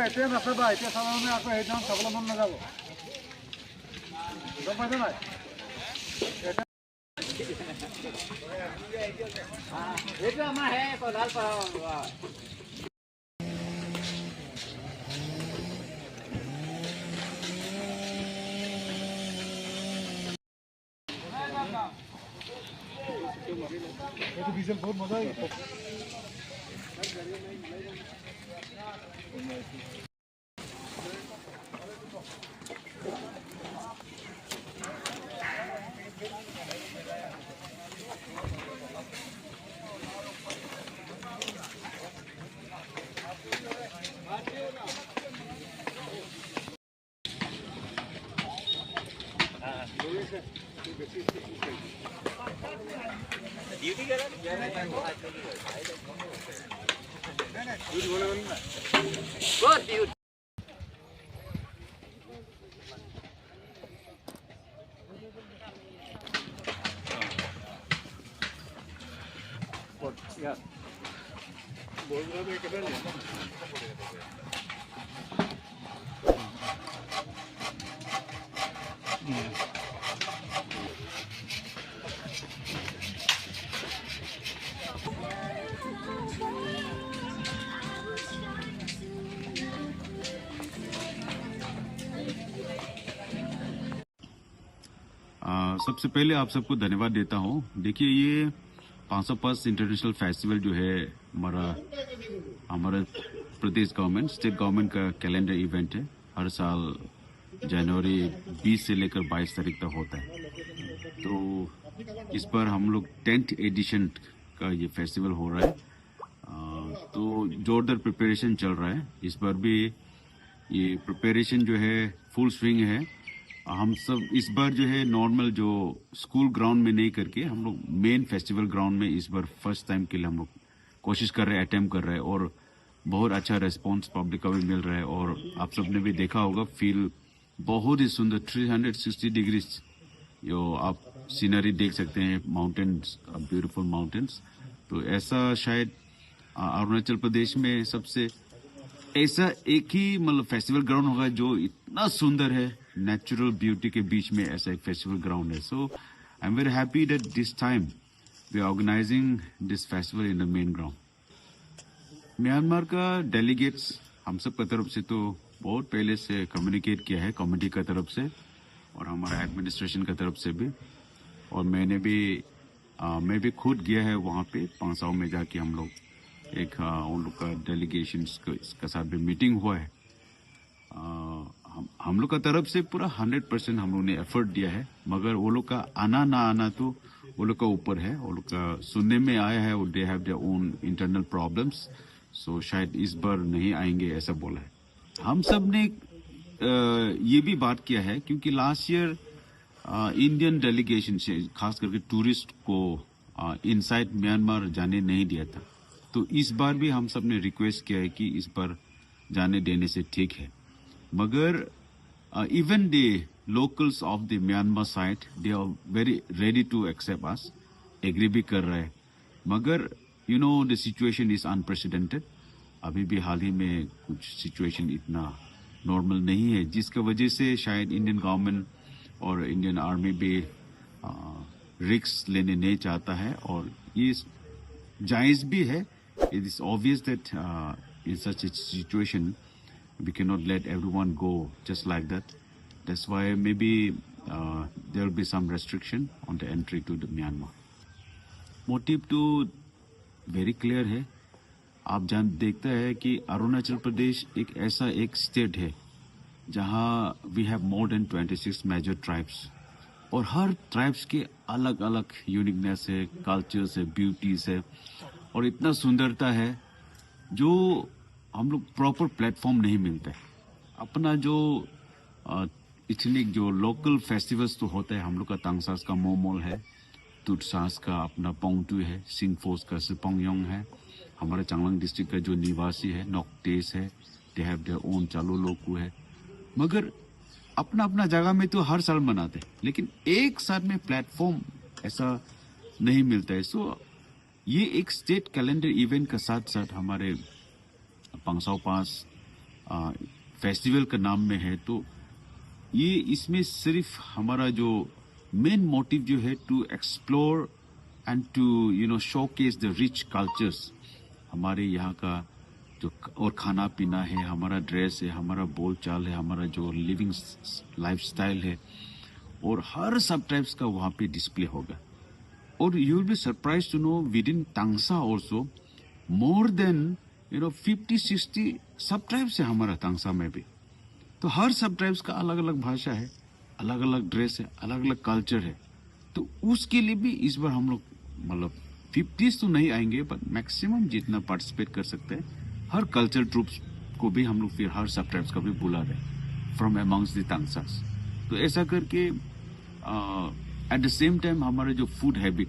এতিয়া নাচাবা, এতিয়া চাবা মানে আকৌ সেইদিনাখন চাবলৈ মন নাযাব, গম পাইছা নাই? এইটো আমাৰ হে ভাল পাওঁ। itu diesel बहुत मजा आएगा। ड्यूटी कर बोल रहा था किधर है सबसे पहले आप सबको धन्यवाद देता हूँ। देखिए ये 505 इंटरनेशनल फेस्टिवल जो है हमारा प्रदेश गवर्नमेंट स्टेट गवर्नमेंट का कैलेंडर इवेंट है। हर साल जनवरी 20 से लेकर 22 तारीख तक होता है। तो इस बार हम लोग 10th एडिशन का ये फेस्टिवल हो रहा है। तो जोरदार प्रिपरेशन चल रहा है। इस बार भी ये प्रिपरेशन जो है फुल स्विंग है। हम सब इस बार जो है नॉर्मल जो स्कूल ग्राउंड में नहीं करके हम लोग मेन फेस्टिवल ग्राउंड में इस बार फर्स्ट टाइम के लिए हम लोग कोशिश कर रहे हैं, अटेम्प्ट कर रहे हैं और बहुत अच्छा रेस्पॉन्स पब्लिक का भी मिल रहा है। और आप सबने भी देखा होगा फील बहुत ही सुंदर 360 डिग्री जो आप सीनरी देख सकते हैं, माउंटेन्स, ब्यूटीफुल माउंटेन्स। तो ऐसा शायद अरुणाचल प्रदेश में सबसे ऐसा एक ही मतलब फेस्टिवल ग्राउंड होगा जो इतना सुंदर है, नेचुरल ब्यूटी के बीच में ऐसा एक फेस्टिवल ग्राउंड है। So I am very happy that this time we are organising this festival in the main ground. Myanmar का डेलीगेट्स हम सब की तरफ से तो बहुत पहले से कम्युनिकेट किया है, कमेटी की तरफ से और हमारा एडमिनिस्ट्रेशन की तरफ से भी। और मैं भी खुद गया है वहाँ पे पांसाओ में जाके हम लोग एक उन लोग का डेलीगेशन के साथ भी मीटिंग हुआ है। हम लोग का तरफ से पूरा 100% हम लोग ने एफर्ट दिया है, मगर वो लोग का आना ना आना तो वो लोग का ऊपर है। वो लोग का सुनने में आया है they have their own internal problems, so शायद इस बार नहीं आएंगे ऐसा बोला है। हम सब ने ये भी बात किया है क्योंकि लास्ट ईयर इंडियन डेलीगेशन से खास करके टूरिस्ट को इनसाइड म्यांमार जाने नहीं दिया था। तो इस बार भी हम सब ने रिक्वेस्ट किया है कि इस बार जाने देने से ठीक है, मगर even the locals of the Myanmar side they are very ready to accept us, agree भी कर रहे हैं। मगर you know the situation is unprecedented. अभी भी हाल ही में कुछ सिचुएशन इतना नॉर्मल नहीं है, जिसकी वजह से शायद इंडियन गवर्नमेंट और इंडियन आर्मी भी रिस्क लेने नहीं चाहता है। और ये जायज भी है। It is obvious that in such a situation we cannot let everyone go just like that. That's why maybe there will be some restriction on the entry to the Myanmar. Motive to very clear है। आप देखते हैं कि अरुणाचल प्रदेश एक ऐसा एक state है जहां we have more than 26 major tribes और हर ट्राइब्स के अलग अलग यूनिकनेस है, कल्चर्स है, ब्यूटीज है और इतना सुंदरता है जो हम लोग प्रॉपर प्लेटफॉर्म नहीं मिलता है। अपना जो इथनिक जो लोकल फेस्टिवल्स तो होता है, हम लोग का तांगसास का मोमोल है, तुटसास का अपना पोंगटू है, सिंगफोस का सिपोंगयोंग है, हमारे चांगलांग डिस्ट्रिक्ट का जो निवासी है नोक्टेस है, दे हैव देयर ओन चालो लोकू है। मगर अपना अपना जगह में तो हर साल मनाते हैं, लेकिन एक साथ में प्लेटफॉर्म ऐसा नहीं मिलता है। सो ये एक स्टेट कैलेंडर इवेंट के साथ साथ हमारे 505 फेस्टिवल का नाम में है, तो ये इसमें सिर्फ हमारा जो मेन मोटिव जो है to explore and to showcase the rich cultures, हमारे यहाँ का जो और खाना पीना है, हमारा ड्रेस है, हमारा बोल चाल है, हमारा जो लिविंग लाइफस्टाइल है, और हर सब टाइप्स का वहाँ पे डिस्प्ले होगा. और you will be surprise to know within Tangsa also more than 50-60 sub tribes है हमारा तांगसा में भी. तो हर सब ट्राइब्स का अलग अलग भाषा है, अलग अलग ड्रेस है, अलग अलग कल्चर है. तो उसके लिए भी इस बार हम लोग मतलब 50 तो नहीं आएंगे, पर मैक्सिमम जितना पार्टिसिपेट कर सकते हैं, हर कल्चर ट्रूप्स को भी हम लोग फिर हर सब ट्राइब्स का भी बुला रहे फ्रॉम अमंग्स द तांगसास. तो ऐसा करके एट द सेम टाइम हमारा जो food habit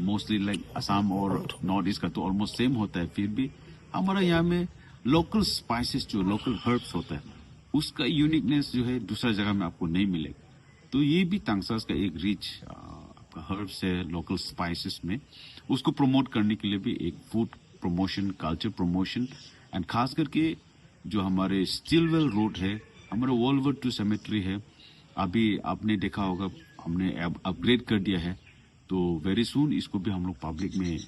mostly like Assam और नॉर्थ ईस्ट का तो ऑलमोस्ट सेम होता है, फिर भी हमारा यहाँ में लोकल स्पाइसेस जो लोकल हर्ब्स होता है उसका यूनिकनेस जो है दूसरा जगह में आपको नहीं मिलेगा. तो ये भी तांगसास का एक रिच आपका हर्ब्स है लोकल स्पाइसेस में, उसको प्रमोट करने के लिए भी एक food promotion, culture promotion, and खास करके जो हमारे स्टिलवेल रोड है, हमारा वर्ल्ड वॉर II सेमेट्री है, अभी आपने देखा होगा हमने अपग्रेड कर दिया है. तो वेरी सून इसको भी हम लोग पब्लिक में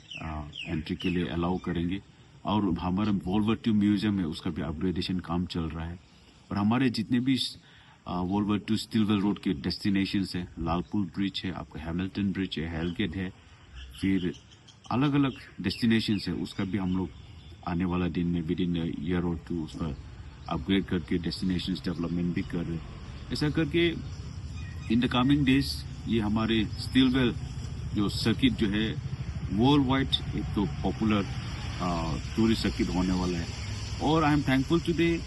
एंट्री के लिए अलाउ करेंगे. और हमारा वर्ल्ड वॉर II म्यूजियम है, उसका भी अपग्रेडेशन काम चल रहा है. और हमारे जितने भी world war II Stilwell road के डेस्टिनेशंस है, लालपुर ब्रिज है, आपका हैमिल्टन ब्रिज है, हेलगेट है, फिर अलग अलग डेस्टिनेशंस है, उसका भी हम लोग आने वाला दिन में विद इन ईयर और 2 उसका अपग्रेड करके डेस्टिनेशंस डेवलपमेंट भी कर रहे हैं. ऐसा करके इन द कमिंग डेज ये हमारे स्टिलवेल जो सर्किट जो है वर्ल्ड वाइड एक तो पॉपुलर टूरिस्ट सर्किट होने वाला है. और आई एम थैंकफुल टुडे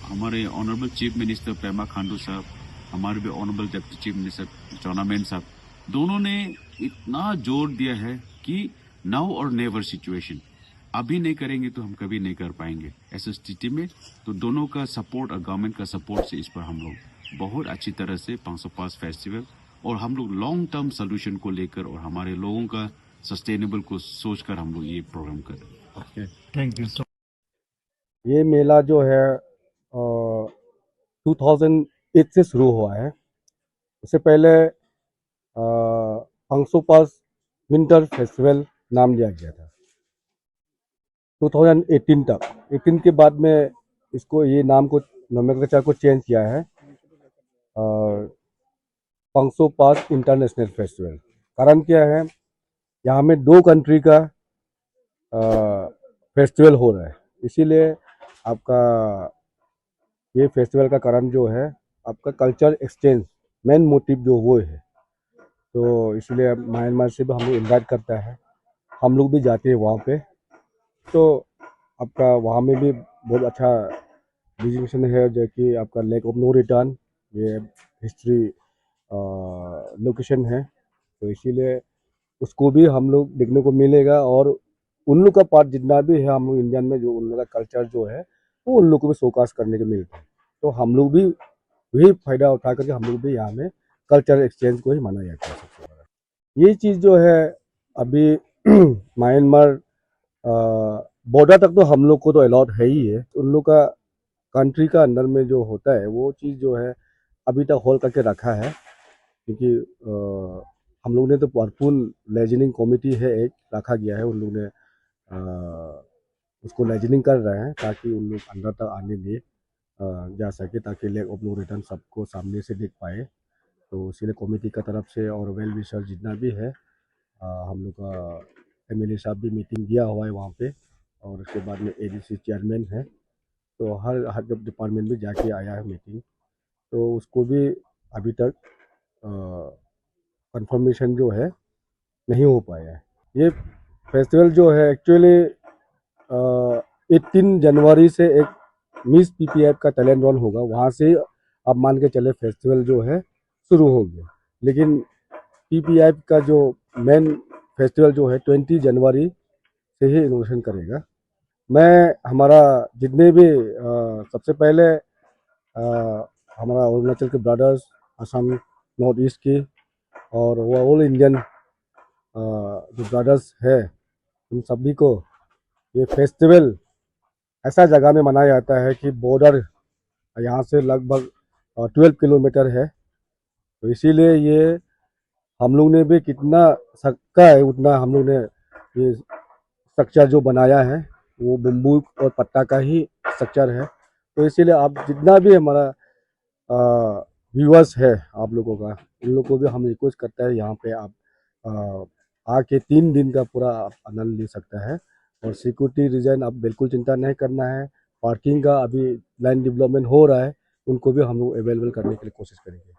हमारे honourable chief minister Pema Khandu साहब, हमारे भी honourable deputy chief minister Chowna Mein साहब, दोनों ने इतना जोर दिया है कि नाउ और नेवर सिचुएशन, अभी नहीं करेंगे तो हम कभी नहीं कर पाएंगे ऐसे स्थिति में. तो दोनों का सपोर्ट और गवर्नमेंट का सपोर्ट से इस पर हम लोग बहुत अच्छी तरह से 505 फेस्टिवल और हम लोग लॉन्ग टर्म सोल्यूशन को लेकर और हमारे लोगों का सस्टेनेबल को सोचकर हम लोग ये प्रोग्राम कर रहे हैं. Thank you. ये मेला जो है 2008 से शुरू हुआ है. उससे पहले पंगसोपास विंटर फेस्टिवल नाम दिया गया था 2018 तक. 18 के बाद में इसको ये नाम को नोमेनक्लेचर को चेंज किया है पंगसोपास इंटरनेशनल फेस्टिवल. कारण क्या है, यहाँ में 2 कंट्री का फेस्टिवल हो रहा है, इसीलिए आपका ये फेस्टिवल का कारण जो है आपका कल्चर एक्सचेंज मेन मोटिव जो वो है. तो इसलिए म्यांमार से भी हम लोग इन्वाइट करता है, हम लोग भी जाते हैं वहाँ पे. तो आपका वहाँ में भी बहुत अच्छा डिजिग्नेशन है, जो कि आपका लेक ऑफ नो रिटर्न, ये हिस्ट्री लोकेशन है. तो इसीलिए उसको भी हम लोग देखने को मिलेगा. और उन लोग का पार्ट जितना भी है, हम लोग इंडियन में जो उन लोग का कल्चर जो है वो उन लोग को भी शोकास करने को मिलता है. तो हम लोग भी वही फायदा उठा करके हम लोग भी यहाँ में कल्चर एक्सचेंज को ही माना जाता है सबसे बड़ा. ये चीज़ जो है अभी म्यांमार बॉर्डर तक तो हम लोग को तो अलाउड है ही है. उन लोग का कंट्री का अंदर में जो होता है वो चीज़ जो है अभी तक होल्ड करके रखा है, क्योंकि हम लोग ने तो भरपूर लेजनिंग कमेटी है एक रखा गया है. उन लोग ने उसको लेजनिंग कर रहे हैं ताकि उन लोग अंदर तक आने दे जा सके, ताकि लेक ऑफ नो रिटर्न सबको सामने से देख पाए. तो इसीलिए कमेटी का तरफ से और वेल विशर जितना भी है हम लोग का MLA साहब भी मीटिंग दिया हुआ है वहाँ पे. और उसके बाद में ADC चेयरमैन है, तो हर जब डिपार्टमेंट में जाके आया है मीटिंग, तो उसको भी अभी तक कंफर्मेशन जो है नहीं हो पाया है. ये फेस्टिवल जो है एक्चुअली 18 जनवरी से एक मिस PPF का टैलेंट रन होगा, वहाँ से आप मान के चले फेस्टिवल जो है शुरू हो गया. लेकिन PPF का जो मेन फेस्टिवल जो है 20 जनवरी से ही इनोवेशन करेगा. मैं हमारा जितने भी सबसे पहले हमारा अरुणाचल के ब्रदर्स, असम नॉर्थ ईस्ट की और वो ऑल इंडियन जो ब्रदर्स है, उन सभी को ये फेस्टिवल ऐसा जगह में मनाया जाता है कि बॉर्डर यहाँ से लगभग 12 किलोमीटर है। तो इसीलिए ये हम लोग ने भी कितना सकता है उतना हम लोग ने ये स्ट्रक्चर जो बनाया है वो बम्बू और पत्ता का ही स्ट्रक्चर है। तो इसीलिए आप जितना भी हमारा व्यूअर्स है आप लोगों का, उन लोगों को भी हम रिक्वेस्ट करते हैं यहाँ पे आप आके 3 दिन का पूरा आप आनंद ले सकता है। और सिक्योरिटी रीजन आप बिल्कुल चिंता नहीं करना है। पार्किंग का अभी लैंड डेवलपमेंट हो रहा है, उनको भी हम लोग अवेलेबल करने के लिए कोशिश करेंगे।